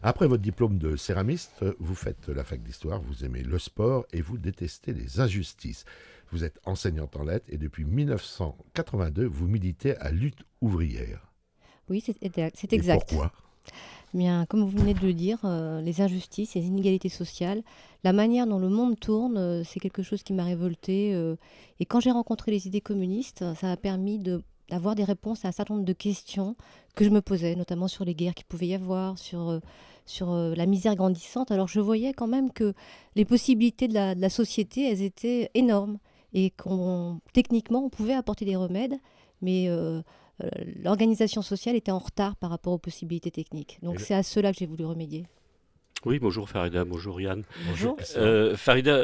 Après votre diplôme de céramiste, vous faites la fac d'histoire, vous aimez le sport et vous détestez les injustices. Vous êtes enseignante en lettres et depuis 1982, vous militez à Lutte ouvrière. Oui, c'est Et exact. pourquoi? Bien, comme vous venez de le dire, les injustices, les inégalités sociales, la manière dont le monde tourne, c'est quelque chose qui m'a révoltée. Et quand j'ai rencontré les idées communistes, ça m'a permis d'avoir des réponses à un certain nombre de questions que je me posais, notamment sur les guerres qu'il pouvait y avoir, sur la misère grandissante. Alors je voyais quand même que les possibilités de la société, elles étaient énormes et techniquement, on pouvait apporter des remèdes, mais l'organisation sociale était en retard par rapport aux possibilités techniques. Et Donc le- c'est à cela que j'ai voulu remédier. Oui, bonjour Farida, bonjour Yann. Bonjour Bonjour. Christian. Farida,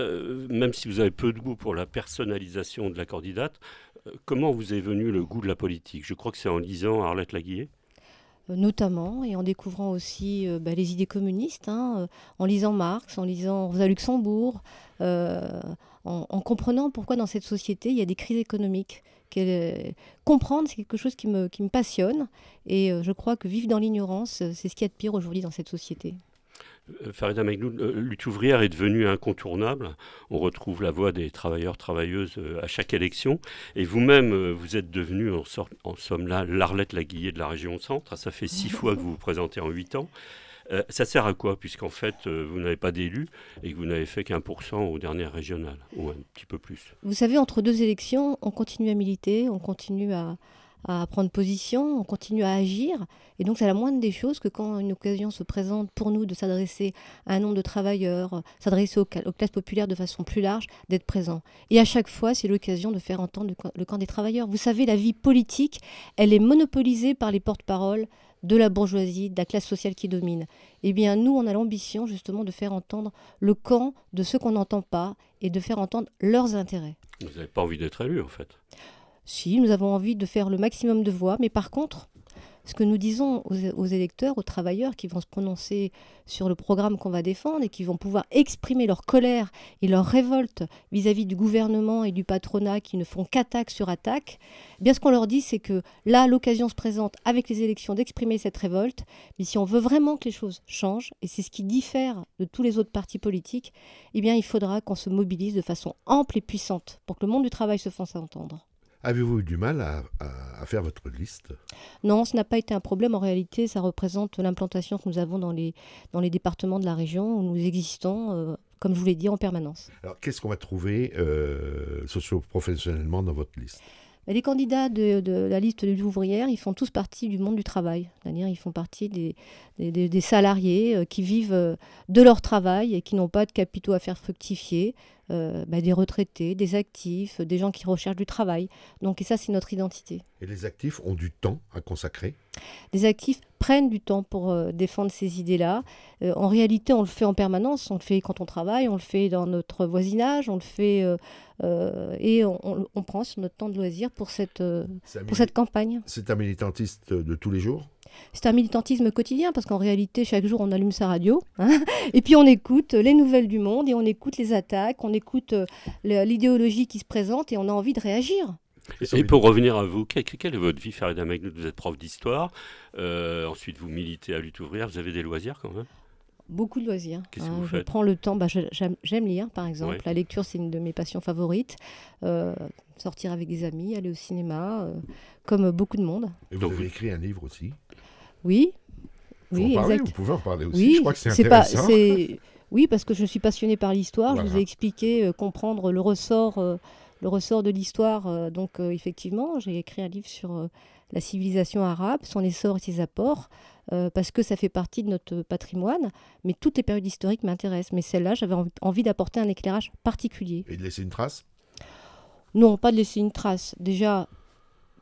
même si vous avez peu de goût pour la personnalisation de la candidate, comment vous est venu le goût de la politique? Je crois que c'est en lisant Arlette Laguillet. Notamment, et en découvrant aussi les idées communistes, en lisant Marx, en lisant Rosa Luxembourg, euh, en comprenant pourquoi dans cette société il y a des crises économiques. Comprendre, c'est quelque chose qui me passionne, et je crois que vivre dans l'ignorance, c'est ce qu'il y a de pire aujourd'hui dans cette société. Farida Megnoud, lutte ouvrière est devenue incontournable. On retrouve la voix des travailleurs, travailleuses à chaque élection. Et vous-même, vous êtes devenu en somme là l'Arlette Laguillet de la région centre. Ça fait 6 fois que vous vous présentez en 8 ans. Ça sert à quoi, puisqu'en fait, vous n'avez pas d'élu et que vous n'avez fait qu'1% aux dernières régionales, ou un petit peu plus? Vous savez, entre deux élections, on continue à militer, on continue à prendre position, on continue à agir. Et donc, c'est la moindre des choses que quand une occasion se présente pour nous de s'adresser à un nombre de travailleurs, s'adresser aux classes populaires de façon plus large, d'être présent. Et à chaque fois, c'est l'occasion de faire entendre le camp des travailleurs. Vous savez, la vie politique, elle est monopolisée par les porte-paroles de la bourgeoisie, de la classe sociale qui domine. Eh bien, nous, on a l'ambition justement de faire entendre le camp de ceux qu'on n'entend pas et de faire entendre leurs intérêts. Vous n'avez pas envie d'être élu, en fait. Si, nous avons envie de faire le maximum de voix, mais par contre, ce que nous disons aux électeurs, aux travailleurs qui vont se prononcer sur le programme qu'on va défendre et qui vont pouvoir exprimer leur colère et leur révolte vis-à-vis du gouvernement et du patronat qui ne font qu'attaque sur attaque, eh bien ce qu'on leur dit, c'est que là, l'occasion se présente avec les élections d'exprimer cette révolte, mais si on veut vraiment que les choses changent, et c'est ce qui diffère de tous les autres partis politiques, eh bien il faudra qu'on se mobilise de façon ample et puissante pour que le monde du travail se fasse entendre. Avez-vous eu du mal à faire votre liste? Non, ce n'a pas été un problème. En réalité, ça représente l'implantation que nous avons dans les départements de la région où nous existons, comme je vous l'ai dit, en permanence. Alors, qu'est-ce qu'on va trouver socio-professionnellement dans votre liste? Les candidats de la liste des ouvrières, ils font tous partie du monde du travail. C'est-à-dire ils font partie des salariés qui vivent de leur travail et qui n'ont pas de capitaux à faire fructifier, des retraités, des actifs, des gens qui recherchent du travail. Donc, et ça, c'est notre identité. Et les actifs ont du temps à consacrer? Les actifs prennent du temps pour défendre ces idées-là. En réalité, on le fait en permanence. On le fait quand on travaille, on le fait dans notre voisinage, on le fait et on prend sur notre temps de loisir pour cette campagne. C'est un militantiste de tous les jours? C'est un militantisme quotidien parce qu'en réalité, chaque jour, on allume sa radio et puis on écoute les nouvelles du monde et on écoute les attaques, on écoute l'idéologie qui se présente et on a envie de réagir. Et pour revenir à vous, quelle est votre vie, Farida Megnoud? Vous êtes prof d'histoire, ensuite vous militez à Lutte ouvrière, vous avez des loisirs quand même? Beaucoup de loisirs. Qu'est-ce que vous Je faites? prends le temps. J'aime lire, par exemple. Oui. La lecture, c'est une de mes passions favorites. Sortir avec des amis, aller au cinéma, comme beaucoup de monde. Et vous Donc, avez écrit un livre aussi? Oui, Faut oui, en parler, exact. vous pouvez en parler aussi. Oui, Je crois que c'est pas, intéressant. oui, parce que je suis passionnée par l'histoire. Je Voilà. vous ai expliqué comprendre le ressort de l'histoire. Donc, effectivement, j'ai écrit un livre sur la civilisation arabe, son essor et ses apports, parce que ça fait partie de notre patrimoine. Mais toutes les périodes historiques m'intéressent. Mais celle-là, j'avais envie d'apporter un éclairage particulier. Et de laisser une trace? Non, pas de laisser une trace. Déjà,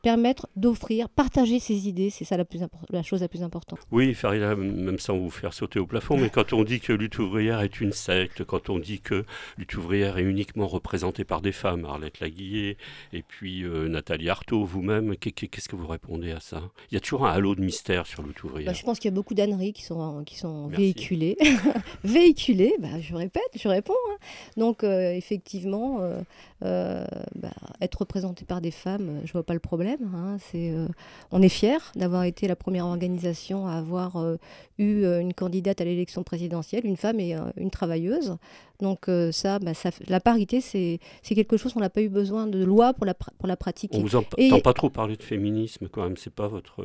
permettre d'offrir, partager ses idées, c'est ça la chose la plus importante. Oui, Farida, même sans vous faire sauter au plafond, mais quand on dit que Lutte ouvrière est une secte, quand on dit que Lutte ouvrière est uniquement représentée par des femmes, Arlette Laguillet, et puis Nathalie Arthaud, vous-même, qu'est-ce que vous répondez à ça? Il y a toujours un halo de mystère sur Lutte ouvrière. Je pense qu'il y a beaucoup d'âneries qui sont Merci. véhiculées. Véhiculées, je répète, je réponds. Donc, effectivement, être représenté par des femmes, je vois pas le problème. problème. Hein. On est fiers d'avoir été la première organisation à avoir eu une candidate à l'élection présidentielle, une femme et une travailleuse. Donc la parité, c'est quelque chose qu'on n'a pas eu besoin de loi pour la pratiquer. On vous entend pas trop parler de féminisme quand même, c'est pas votre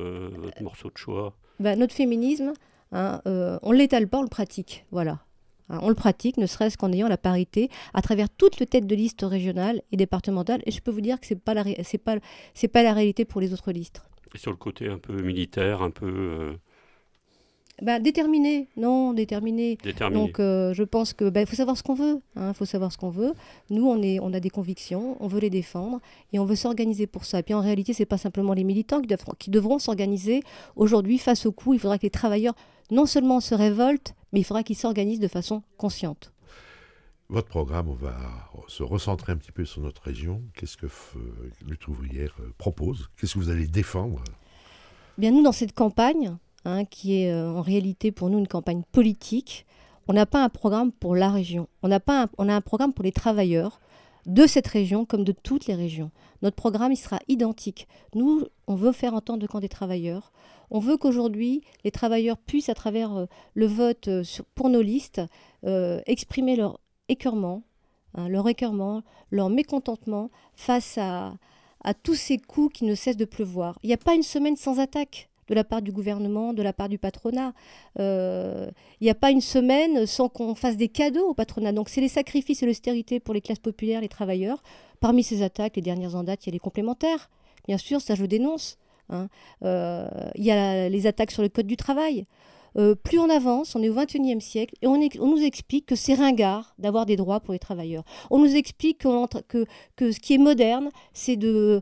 morceau de choix. Notre féminisme, hein, on ne l'étale pas, on le pratique, voilà. Hein, on le pratique, ne serait-ce qu'en ayant la parité à travers toutes les têtes de liste régionales et départementales. Et je peux vous dire que c'est pas la réalité pour les autres listes. Et sur le côté un peu militaire, un peu... Déterminé, non, déterminé. Donc je pense que faut savoir ce qu'on veut. Faut savoir ce qu'on veut. Nous, on a des convictions, on veut les défendre et on veut s'organiser pour ça. Et puis en réalité, c'est pas simplement les militants qui devront s'organiser. Aujourd'hui, face au coup, il faudra que les travailleurs non seulement se révoltent, mais il faudra qu'ils s'organisent de façon consciente. Votre programme, on va se recentrer un petit peu sur notre région. Qu'est-ce que Lutte ouvrière propose? Qu'est-ce que vous allez défendre? Bien, nous, dans cette campagne, qui est en réalité pour nous une campagne politique, on n'a pas un programme pour la région. On a un programme pour les travailleurs de cette région comme de toutes les régions. Notre programme, il sera identique. Nous, on veut faire entendre le camp des travailleurs. On veut qu'aujourd'hui, les travailleurs puissent, à travers le vote pour nos listes, exprimer leur écœurement, leur mécontentement face à tous ces coups qui ne cessent de pleuvoir. Il n'y a pas une semaine sans attaque de la part du gouvernement, de la part du patronat. Il n'y a pas une semaine sans qu'on fasse des cadeaux au patronat. Donc c'est les sacrifices et l'austérité pour les classes populaires, les travailleurs. Parmi ces attaques, les dernières en date, il y a les complémentaires. Bien sûr, ça je le dénonce. Il y a les attaques sur le code du travail. Plus on avance, on est au XXIe siècle, et on nous explique que c'est ringard d'avoir des droits pour les travailleurs. On nous explique que ce qui est moderne, c'est de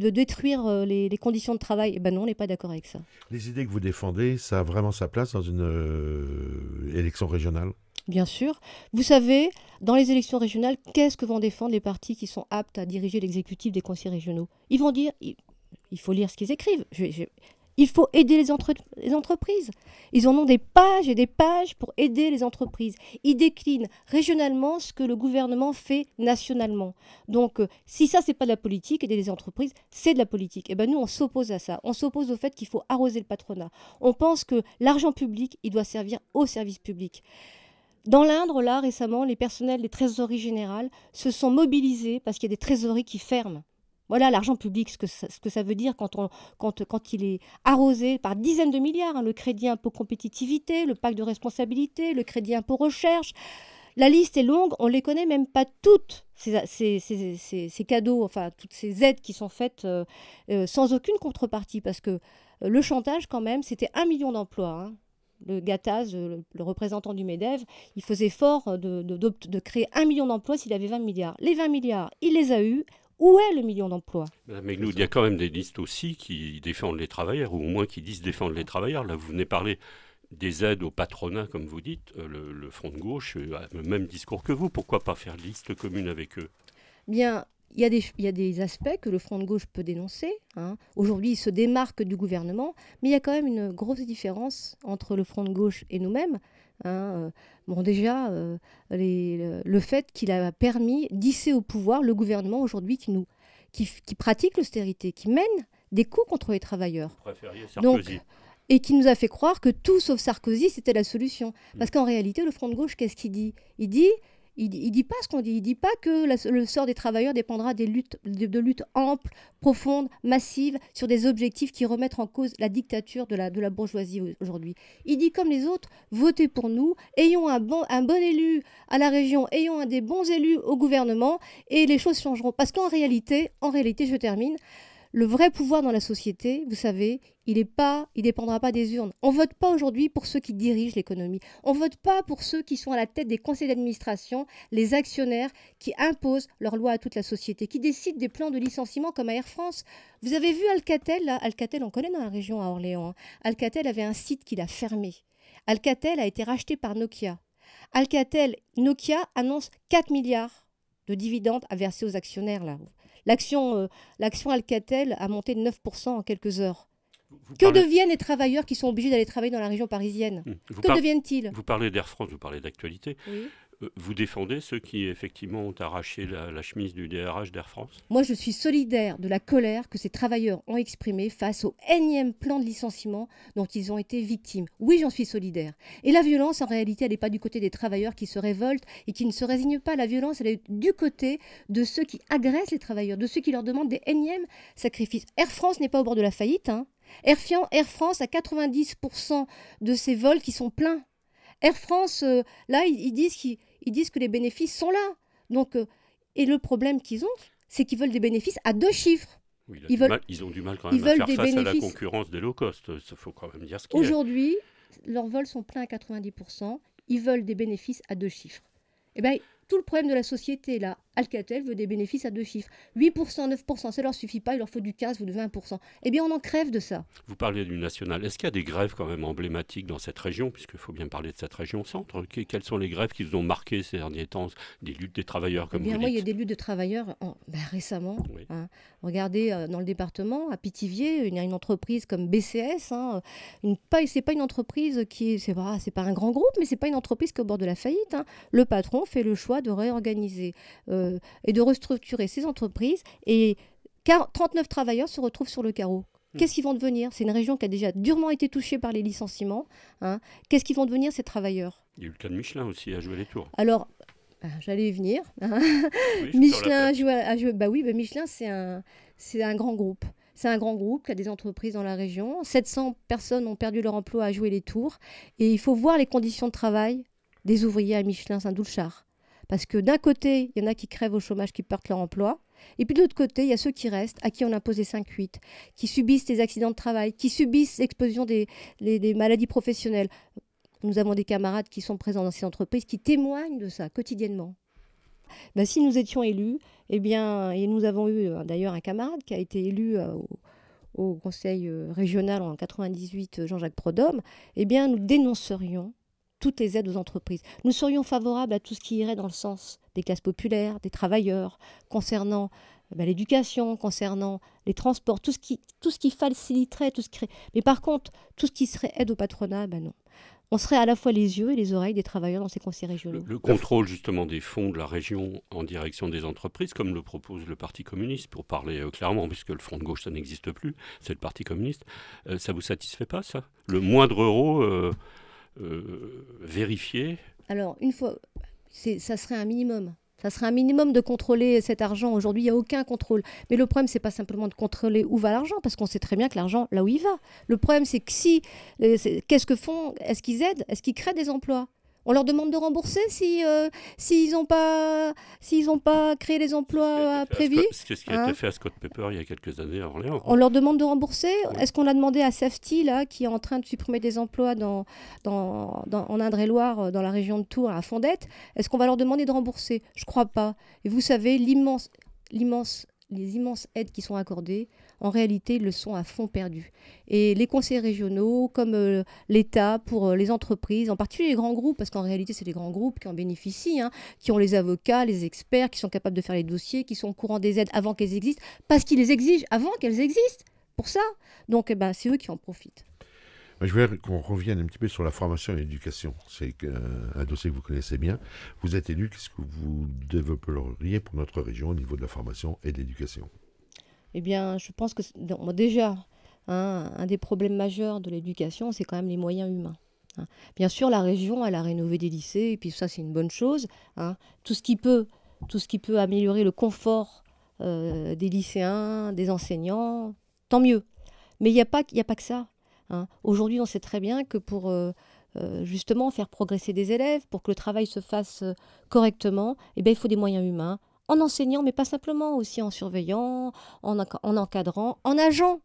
détruire les conditions de travail. Non, on n'est pas d'accord avec ça. Les idées que vous défendez, ça a vraiment sa place dans une élection régionale? Bien sûr. Vous savez, dans les élections régionales, qu'est-ce que vont défendre les partis qui sont aptes à diriger l'exécutif des conseils régionaux? Ils vont dire, il faut lire ce qu'ils écrivent. Il faut aider les entreprises. Ils en ont des pages et des pages pour aider les entreprises. Ils déclinent régionalement ce que le gouvernement fait nationalement. Donc, si ça, c'est pas de la politique, aider les entreprises, c'est de la politique. Et nous, on s'oppose à ça. On s'oppose au fait qu'il faut arroser le patronat. On pense que l'argent public, il doit servir au service public. Dans l'Indre, là, récemment, les personnels des trésoreries générales se sont mobilisés parce qu'il y a des trésoreries qui ferment. Voilà l'argent public, ce que ça veut dire quand il est arrosé par dizaines de milliards. Le crédit impôt compétitivité, le pacte de responsabilité, le crédit impôt recherche. La liste est longue, on ne les connaît même pas toutes, ces cadeaux, enfin toutes ces aides qui sont faites sans aucune contrepartie. Parce que le chantage, quand même, c'était 1 million d'emplois. Le Gattaz, le représentant du MEDEF, il faisait fort de créer 1 million d'emplois s'il avait 20 milliards. Les 20 milliards, il les a eus. Où est le million d'emplois? Mais nous, il y a quand même des listes aussi qui défendent les travailleurs, ou au moins qui disent défendre les travailleurs. Là, vous venez parler des aides au patronat, comme vous dites. Le Front de gauche a le même discours que vous. Pourquoi pas faire liste commune avec eux? Bien, il y a des aspects que le Front de gauche peut dénoncer. Aujourd'hui, il se démarque du gouvernement, mais il y a quand même une grosse différence entre le Front de gauche et nous-mêmes. Déjà, le fait qu'il a permis d'hisser au pouvoir le gouvernement aujourd'hui qui pratique l'austérité, qui mène des coups contre les travailleurs. Vous préfériez Sarkozy. Et qui nous a fait croire que tout sauf Sarkozy, c'était la solution. Parce qu'en réalité, le Front de gauche, qu'est-ce qu'il dit? Il dit pas ce qu'on dit. Il dit pas que le sort des travailleurs dépendra de luttes amples, profondes, massives, sur des objectifs qui remettent en cause la dictature de la bourgeoisie aujourd'hui. Il dit comme les autres, votez pour nous, ayons un bon élu à la région, ayons des bons élus au gouvernement, et les choses changeront. Parce qu'en réalité, je termine, le vrai pouvoir dans la société, vous savez, il dépendra pas des urnes. On vote pas aujourd'hui pour ceux qui dirigent l'économie. On vote pas pour ceux qui sont à la tête des conseils d'administration, les actionnaires qui imposent leurs lois à toute la société, qui décident des plans de licenciement comme à Air France. Vous avez vu Alcatel, là? Alcatel, on connaît dans la région à Orléans. Alcatel avait un site qu'il a fermé. Alcatel a été racheté par Nokia. Nokia annonce 4 milliards de dividendes à verser aux actionnaires, là. L'action Alcatel a monté de 9% en quelques heures. Deviennent les travailleurs qui sont obligés d'aller travailler dans la région parisienne? Que deviennent-ils? Vous parlez d'Air France, vous parlez d'actualité. Oui. Vous défendez ceux qui, effectivement, ont arraché la chemise du DRH d'Air France? Moi, je suis solidaire de la colère que ces travailleurs ont exprimée face au énième plan de licenciement dont ils ont été victimes. Oui, j'en suis solidaire. Et la violence, en réalité, elle n'est pas du côté des travailleurs qui se révoltent et qui ne se résignent pas. La violence, elle est du côté de ceux qui agressent les travailleurs, de ceux qui leur demandent des énièmes sacrifices. Air France n'est pas au bord de la faillite, hein. Air France a 90% de ses vols qui sont pleins. Air France, là, ils disent que les bénéfices sont là. Donc, et le problème qu'ils ont, c'est qu'ils veulent des bénéfices à 2 chiffres. Oui, ils ont du mal quand même à faire face à la concurrence des low cost. Il faut quand même dire ce qu'il y a. Aujourd'hui, leurs vols sont pleins à 90%. Ils veulent des bénéfices à 2 chiffres. Eh bien, tout le problème de la société, là, Alcatel veut des bénéfices à 2 chiffres. 8%, 9%, ça ne leur suffit pas, il leur faut du 15 ou du 20%. Eh bien, on en crève de ça. Vous parlez du national. Est-ce qu'il y a des grèves quand même emblématiques dans cette région, puisqu'il faut bien parler de cette région centre? Quelles sont les grèves qui vous ont marqué ces derniers temps, des luttes des travailleurs, comme vous dites? Moi, il y a des luttes de travailleurs récemment. Oui. Hein. Regardez, dans le département, à Pithiviers, il y a une entreprise comme BCS. Hein, c'est pas une entreprise c'est pas un grand groupe, mais c'est pas une entreprise qui est au bord de la faillite. Hein. Le patron fait le choix de réorganiser et de restructurer ces entreprises, et 39 travailleurs se retrouvent sur le carreau. Qu'est-ce qu'ils vont devenir? C'est une région qui a déjà durement été touchée par les licenciements. Hein. Qu'est-ce qu'ils vont devenir, ces travailleurs? Il y a eu le cas de Michelin aussi à jouer les tours. Alors, j'allais y venir. Hein. Oui, Michelin Michelin, c'est un grand groupe. C'est un grand groupe qui a des entreprises dans la région. 700 personnes ont perdu leur emploi à jouer les tours. Et il faut voir les conditions de travail des ouvriers à Michelin Saint-Doulchard. Parce que d'un côté, il y en a qui crèvent au chômage, qui perdent leur emploi. Et puis de l'autre côté, il y a ceux qui restent, à qui on impose les 5-8, qui subissent des accidents de travail, qui subissent l'explosion des maladies professionnelles. Nous avons des camarades qui sont présents dans ces entreprises, qui témoignent de ça quotidiennement. Si nous étions élus, et nous avons eu d'ailleurs un camarade qui a été élu au conseil régional en 98, Jean-Jacques Prodhomme, nous dénoncerions toutes les aides aux entreprises. Nous serions favorables à tout ce qui irait dans le sens des classes populaires, des travailleurs, concernant l'éducation, concernant les transports, tout ce qui faciliterait, mais par contre, tout ce qui serait aide au patronat, non. On serait à la fois les yeux et les oreilles des travailleurs dans ces conseils régionaux. Le contrôle justement des fonds de la région en direction des entreprises, comme le propose le Parti communiste, pour parler clairement, puisque le Front de gauche, ça n'existe plus, c'est le Parti communiste, ça ne vous satisfait pas, ça? Le moindre euro vérifié? Alors, ça serait un minimum. Ça serait un minimum de contrôler cet argent. Aujourd'hui, il n'y a aucun contrôle. Mais le problème, ce n'est pas simplement de contrôler où va l'argent, parce qu'on sait très bien que l'argent, là où il va. Le problème, c'est que qu'est-ce que font? Est-ce qu'ils aident? Est-ce qu'ils créent des emplois? On leur demande de rembourser s'ils n'ont pas créé les emplois prévus. C'est ce qui a été fait à Scott Pepper il y a quelques années à Orléans. On leur demande de rembourser. Oui. Est-ce qu'on a demandé à Safety, là, qui est en train de supprimer des emplois en Indre-et-Loire, dans la région de Tours, à Fondette, est-ce qu'on va leur demander de rembourser? Je ne crois pas. Et vous savez, les immenses aides qui sont accordées, en réalité, le sont à fond perdu. Et les conseils régionaux, comme l'État, pour les entreprises, en particulier les grands groupes, parce qu'en réalité, c'est les grands groupes qui en bénéficient, hein, qui ont les avocats, les experts, qui sont capables de faire les dossiers, qui sont au courant des aides avant qu'elles existent, parce qu'ils les exigent avant qu'elles existent, pour ça. Donc, c'est eux qui en profitent. Je voudrais qu'on revienne un petit peu sur la formation et l'éducation. C'est un dossier que vous connaissez bien. Vous êtes élu, qu'est-ce que vous développeriez pour notre région au niveau de la formation et de l'éducation? Je pense que déjà, un des problèmes majeurs de l'éducation, c'est quand même les moyens humains. Hein. Bien sûr, la région, elle a rénové des lycées, et puis ça, c'est une bonne chose. Hein. Tout ce qui peut améliorer le confort des lycéens, des enseignants, tant mieux. Mais il n'y a pas que ça. Hein. Aujourd'hui, on sait très bien que pour justement faire progresser des élèves, pour que le travail se fasse correctement, il faut des moyens humains, en enseignant, mais pas simplement, aussi en surveillant, en encadrant, en agent.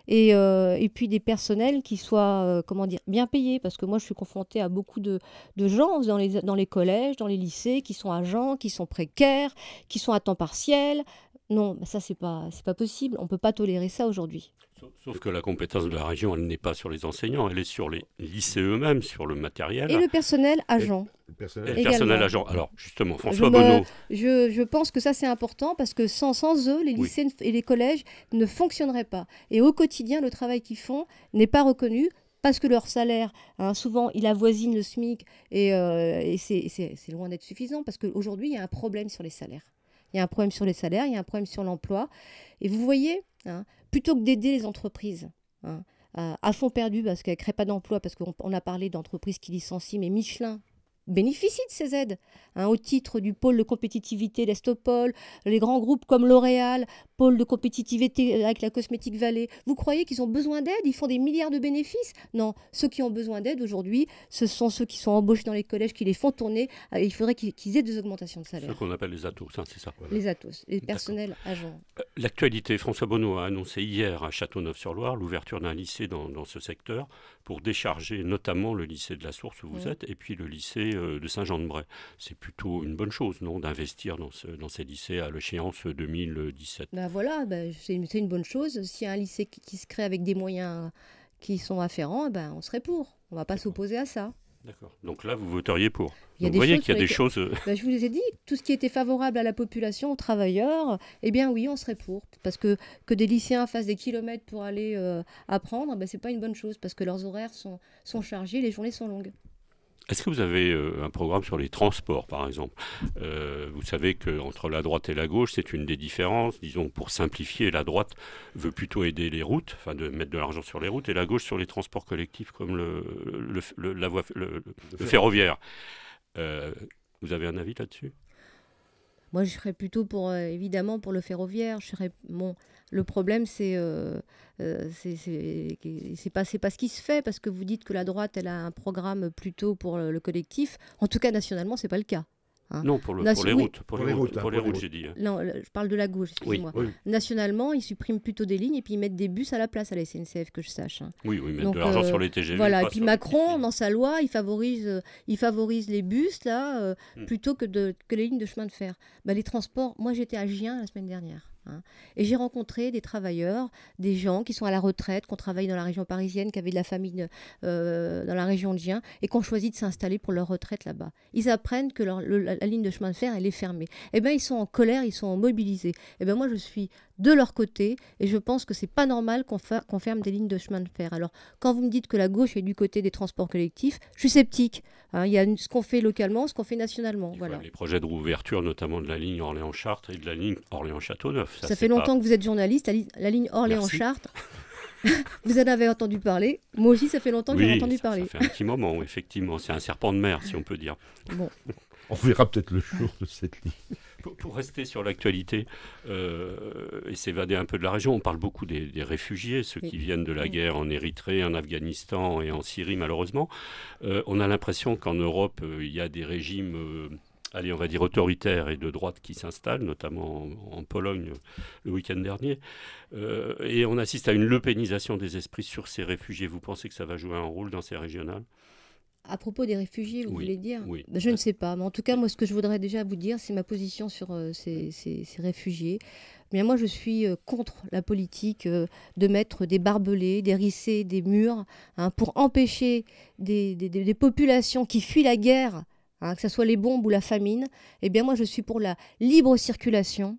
Et puis des personnels qui soient bien payés, parce que moi je suis confrontée à beaucoup de gens dans les collèges, dans les lycées, qui sont agents, qui sont précaires, qui sont à temps partiel. Non, ça c'est pas possible, on ne peut pas tolérer ça aujourd'hui. Sauf que la compétence de la région, elle n'est pas sur les enseignants, elle est sur les lycées eux-mêmes, sur le matériel. Et le personnel agent. Le personnel agent. Alors justement, François Bonneau. Je pense que ça c'est important, parce que sans eux, les lycées et les collèges ne fonctionneraient pas. Et au quotidien, le travail qu'ils font n'est pas reconnu, parce que leur salaire, souvent, il avoisine le SMIC et c'est loin d'être suffisant parce qu'aujourd'hui, il y a un problème sur les salaires. Il y a un problème sur les salaires, il y a un problème sur l'emploi. Et vous voyez, plutôt que d'aider les entreprises à fond perdu parce qu'elles ne créent pas d'emploi, parce qu'on a parlé d'entreprises qui licencient, mais Michelin bénéficient de ces aides, au titre du pôle de compétitivité d'Estopol, les grands groupes comme L'Oréal, pôle de compétitivité avec la Cosmétique Valley. Vous croyez qu'ils ont besoin d'aide? Ils font des milliards de bénéfices? Non, ceux qui ont besoin d'aide aujourd'hui, ce sont ceux qui sont embauchés dans les collèges, qui les font tourner. Il faudrait qu'ils aient des augmentations de salaire. Ceux qu'on appelle les ATOS, c'est ça. Voilà. Les ATOS, les personnels agents. L'actualité, François Bonneau a annoncé hier à Châteauneuf-sur-Loire l'ouverture d'un lycée dans ce secteur pour décharger notamment le lycée de la Source où vous êtes et puis le lycée de Saint-Jean-de-Bray. C'est plutôt une bonne chose, non, d'investir dans ces lycées à l'échéance 2017. Voilà, c'est une bonne chose. S'il y a un lycée qui se crée avec des moyens qui sont afférents, on serait pour. On ne va pas s'opposer à ça. D'accord. Donc là, vous voteriez pour. Vous voyez qu'il y a des choses... je vous ai dit, tout ce qui était favorable à la population, aux travailleurs, eh bien oui, on serait pour. Parce que des lycéens fassent des kilomètres pour aller apprendre, ce n'est pas une bonne chose, parce que leurs horaires sont chargés, les journées sont longues. Est-ce que vous avez un programme sur les transports, par exemple? Vous savez qu'entre la droite et la gauche, c'est une des différences. Disons, pour simplifier, la droite veut plutôt aider les routes, enfin de mettre de l'argent sur les routes, et la gauche sur les transports collectifs comme le ferroviaire. Vous avez un avis là-dessus? Moi, je serais plutôt évidemment pour le ferroviaire. Le problème, c'est pas ce qui se fait, parce que vous dites que la droite, elle a un programme plutôt pour le collectif. En tout cas, nationalement, c'est pas le cas. Non, pour les routes. Pour les routes, j'ai dit. Non, je parle de la gauche, excusez-moi. Oui. Nationalement, ils suppriment plutôt des lignes et puis ils mettent des bus à la place à la SNCF, que je sache. Oui, ils mettent de l'argent sur les TGV. Voilà, et puis Macron, dans sa loi, il favorise les bus, là, plutôt que les lignes de chemin de fer. Les transports, moi j'étais à Gien la semaine dernière. Et j'ai rencontré des travailleurs, des gens qui sont à la retraite, qui ont travaillé dans la région parisienne, qui avaient de la famille dans la région de Gien et qui ont choisi de s'installer pour leur retraite là-bas. Ils apprennent que la ligne de chemin de fer, elle est fermée. Ils sont en colère, ils sont mobilisés. Moi, je suis de leur côté et je pense que c'est pas normal qu'on ferme des lignes de chemin de fer. Alors, quand vous me dites que la gauche est du côté des transports collectifs, je suis sceptique. Il y a ce qu'on fait localement, ce qu'on fait nationalement. Voilà. Les projets de réouverture, notamment de la ligne Orléans-Chartres et de la ligne Orléans-Châteauneuf. Ça fait longtemps que vous êtes journaliste. La ligne Orléans-Chartres, vous en avez entendu parler. Moi aussi, ça fait longtemps que j'en ai entendu parler. Ça fait un petit moment, effectivement. C'est un serpent de mer, si on peut dire. Bon. On verra peut-être le jour de cette ligne. Pour rester sur l'actualité et s'évader un peu de la région, on parle beaucoup des réfugiés, ceux qui viennent de la guerre en Érythrée, en Afghanistan et en Syrie, malheureusement. On a l'impression qu'en Europe, il y a des régimes... on va dire autoritaires et de droite qui s'installent, notamment en Pologne le week-end dernier. Et on assiste à une lepénisation des esprits sur ces réfugiés. Vous pensez que ça va jouer un rôle dans ces régionales? À propos des réfugiés, vous voulez dire? Oui. Je ne sais pas. Mais en tout cas, moi, ce que je voudrais déjà vous dire, c'est ma position sur ces réfugiés. Mais moi, je suis contre la politique de mettre des barbelés, des rissés, des murs, pour empêcher des populations qui fuient la guerre, que ce soit les bombes ou la famine. Moi, je suis pour la libre circulation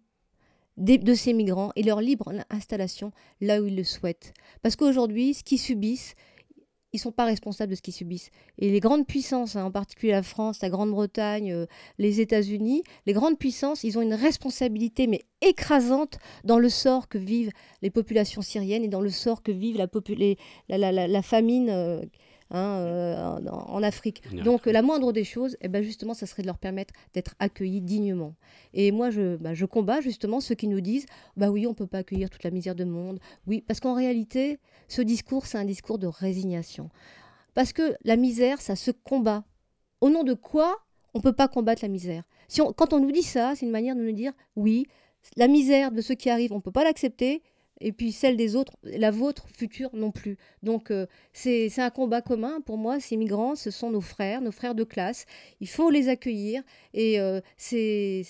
de ces migrants et leur libre installation là où ils le souhaitent. Parce qu'aujourd'hui, ce qu'ils subissent, ils ne sont pas responsables de ce qu'ils subissent. Et les grandes puissances, en particulier la France, la Grande-Bretagne, les États-Unis, les grandes puissances, ils ont une responsabilité mais écrasante dans le sort que vivent les populations syriennes et dans le sort que vivent la famine en Afrique. Donc la moindre des choses, justement, ça serait de leur permettre d'être accueillis dignement. Et moi, je combats justement ceux qui nous disent oui, on ne peut pas accueillir toute la misère du monde. Oui, parce qu'en réalité, ce discours, c'est un discours de résignation. Parce que la misère, ça se combat. Au nom de quoi on ne peut pas combattre la misère? Quand on nous dit ça, c'est une manière de nous dire oui, la misère de ceux qui arrivent, on ne peut pas l'accepter. Et puis celle des autres, la vôtre future non plus. Donc c'est un combat commun. Pour moi, ces migrants, ce sont nos frères de classe. Il faut les accueillir. Et c'est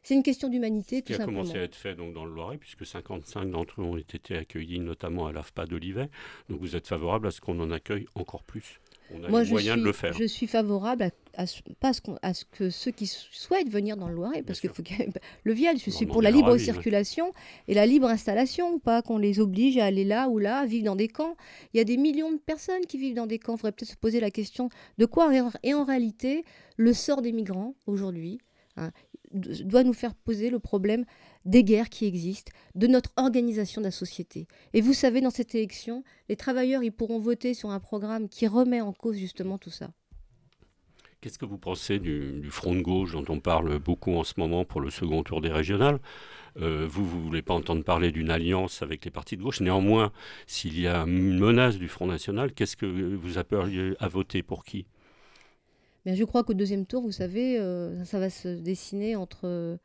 une question d'humanité, tout simplement. Qui a commencé à être fait donc, dans le Loiret, puisque 55 d'entre eux ont été accueillis, notamment à l'AFPA d'Olivet. Donc vous êtes favorable à ce qu'on en accueille encore plus? On a Moi, les moyens de le faire. je suis favorable à ce que ceux qui souhaitent venir dans le Loiret, parce qu'il faut le viennent. Je suis pour la libre circulation et la libre installation, pas qu'on les oblige à aller là ou là, à vivre dans des camps. Il y a des millions de personnes qui vivent dans des camps. Il faudrait peut-être se poser la question de quoi est en réalité le sort des migrants aujourd'hui, hein, doit nous faire poser le problème des guerres qui existent, de notre organisation de la société. Et vous savez, dans cette élection, les travailleurs ils pourront voter sur un programme qui remet en cause justement tout ça. Qu'est-ce que vous pensez du front de gauche dont on parle beaucoup en ce moment pour le second tour des régionales? Vous ne voulez pas entendre parler d'une alliance avec les partis de gauche. Néanmoins, s'il y a une menace du Front National, qu'est-ce que vous appelleriez à voter pour qui? Bien, je crois qu'au deuxième tour, vous savez, ça va se dessiner entre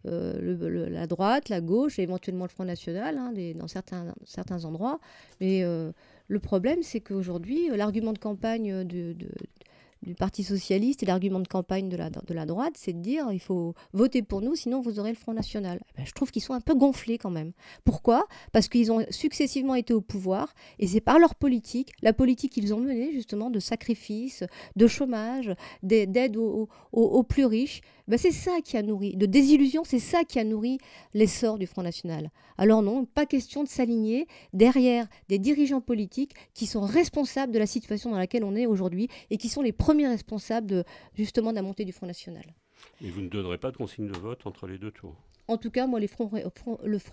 la droite, la gauche et éventuellement le Front National, hein, dans certains endroits. Mais le problème, c'est qu'aujourd'hui, l'argument de campagne du Parti socialiste et l'argument de campagne de la droite, c'est de dire il faut voter pour nous, sinon vous aurez le Front National. Ben, je trouve qu'ils sont un peu gonflés quand même. Pourquoi? Parce qu'ils ont successivement été au pouvoir et c'est par leur politique, la politique qu'ils ont menée justement de sacrifice, de chômage, d'aide aux plus riches, ben, c'est ça qui a nourri, de désillusion, c'est ça qui a nourri l'essor du Front National. Alors non, pas question de s'aligner derrière des dirigeants politiques qui sont responsables de la situation dans laquelle on est aujourd'hui et qui sont les premiers responsables justement de la montée du Front National. Et vous ne donnerez pas de consigne de vote entre les deux tours? En tout cas, moi, le Front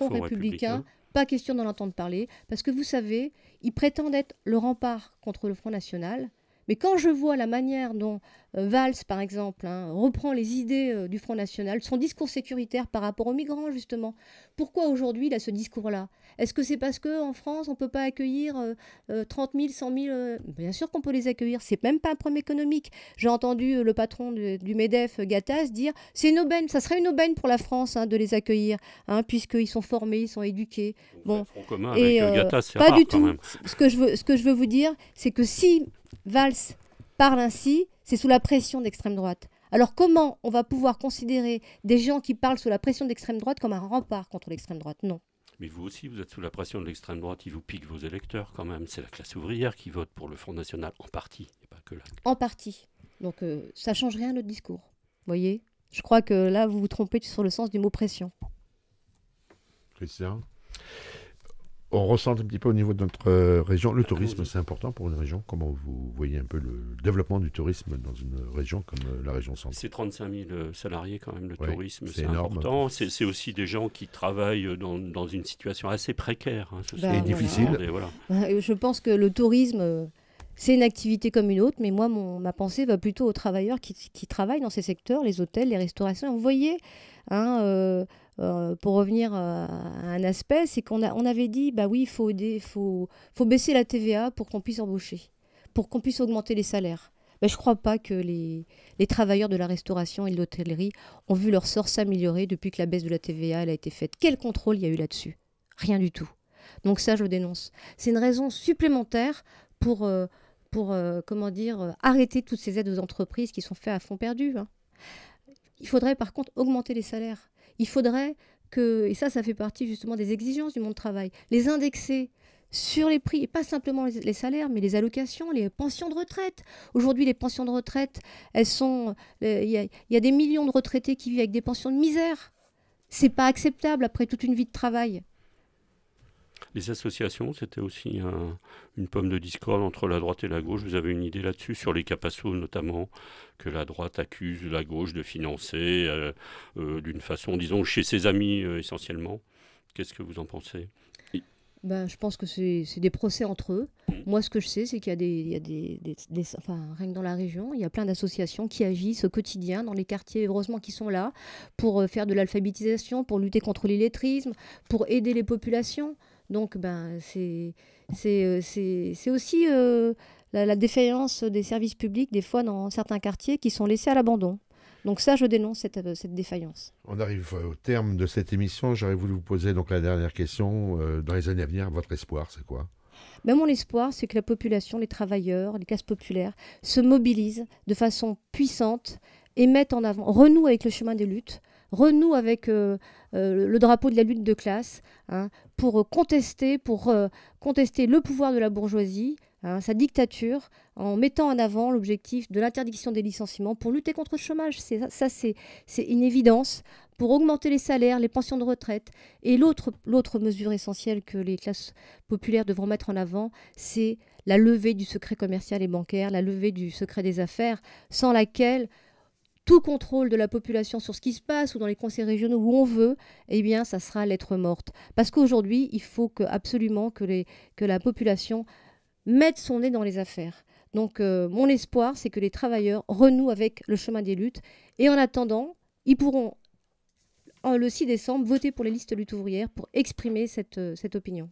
républicain, pas question d'en entendre parler, parce que vous savez, ils prétendent être le rempart contre le Front National. Mais quand je vois la manière dont Valls, par exemple, reprend les idées du Front National, son discours sécuritaire par rapport aux migrants, justement, pourquoi aujourd'hui il a ce discours-là? Est-ce que c'est parce qu'en France, on ne peut pas accueillir 30 000, 100 000 Bien sûr qu'on peut les accueillir, c'est même pas un problème économique. J'ai entendu le patron du MEDEF, Gattaz, dire c'est une aubaine, ça serait une aubaine pour la France de les accueillir, puisqu'ils sont formés, ils sont éduqués. Bon, Front commun avec Gattaz, c'est pas rare, du tout. Quand même. Ce que je veux vous dire, c'est que si Valls parle ainsi, c'est sous la pression d'extrême droite. Alors comment on va pouvoir considérer des gens qui parlent sous la pression d'extrême droite comme un rempart contre l'extrême droite? Non. Mais vous aussi, vous êtes sous la pression de l'extrême droite, ils vous piquent vos électeurs quand même. C'est la classe ouvrière qui vote pour le Front National, en partie, et pas que là. En partie. Donc ça ne change rien notre discours. Vous voyez? Je crois que là, vous vous trompez sur le sens du mot pression. Christian, on ressent un petit peu au niveau de notre région. Le tourisme, c'est important pour une région. Comment vous voyez un peu le développement du tourisme dans une région comme la région centrale? C'est 35 000 salariés quand même, le tourisme, c'est énorme. Important. C'est aussi des gens qui travaillent dans une situation assez précaire. Et difficile. Voilà. Je pense que le tourisme, c'est une activité comme une autre, mais moi, ma pensée va plutôt aux travailleurs qui travaillent dans ces secteurs, les hôtels, les restaurations. Vous voyez, pour revenir à un aspect, c'est qu'on avait dit, bah oui, il faut baisser la TVA pour qu'on puisse embaucher, pour qu'on puisse augmenter les salaires. Ben, je ne crois pas que les travailleurs de la restauration et de l'hôtellerie ont vu leur sort s'améliorer depuis que la baisse de la TVA elle a été faite. Quel contrôle il y a eu là-dessus? Rien du tout. Donc ça, je dénonce. C'est une raison supplémentaire pour arrêter toutes ces aides aux entreprises qui sont faites à fond perdu. Il faudrait par contre augmenter les salaires. Il faudrait et ça fait partie justement des exigences du monde du travail, les indexer sur les prix, et pas simplement les salaires, mais les allocations, les pensions de retraite. Aujourd'hui, les pensions de retraite, il y a des millions de retraités qui vivent avec des pensions de misère. C'est pas acceptable après toute une vie de travail. Les associations, c'était aussi une pomme de discorde entre la droite et la gauche. Vous avez une idée là-dessus, sur les Capasso notamment, que la droite accuse la gauche de financer d'une façon, disons, chez ses amis essentiellement. Qu'est-ce que vous en pensez? Je pense que c'est des procès entre eux. Moi, ce que je sais, c'est qu'il y a rien que dans la région, il y a plein d'associations qui agissent au quotidien dans les quartiers, heureusement qu'ils sont là, pour faire de l'alphabétisation, pour lutter contre l'illettrisme, pour aider les populations. Donc, c'est aussi la défaillance des services publics, des fois, dans certains quartiers, qui sont laissés à l'abandon. Donc ça, je dénonce cette défaillance. On arrive au terme de cette émission. J'aurais voulu vous poser donc la dernière question. Dans les années à venir, votre espoir, c'est quoi? Mon espoir, c'est que la population, les travailleurs, les classes populaires, se mobilisent de façon puissante et mettent en avant, renouent avec le chemin des luttes, renouent avec le drapeau de la lutte de classe, pour contester le pouvoir de la bourgeoisie, hein, sa dictature, en mettant en avant l'objectif de l'interdiction des licenciements pour lutter contre le chômage. C'est une évidence, pour augmenter les salaires, les pensions de retraite. Et l'autre mesure essentielle que les classes populaires devront mettre en avant, c'est la levée du secret commercial et bancaire, la levée du secret des affaires, sans laquelle tout contrôle de la population sur ce qui se passe ou dans les conseils régionaux où on veut, eh bien, ça sera lettre morte. Parce qu'aujourd'hui, il faut absolument que la population mette son nez dans les affaires. Donc, mon espoir, c'est que les travailleurs renouent avec le chemin des luttes. Et en attendant, ils pourront, le 6 décembre, voter pour les listes lutte ouvrière pour exprimer cette opinion.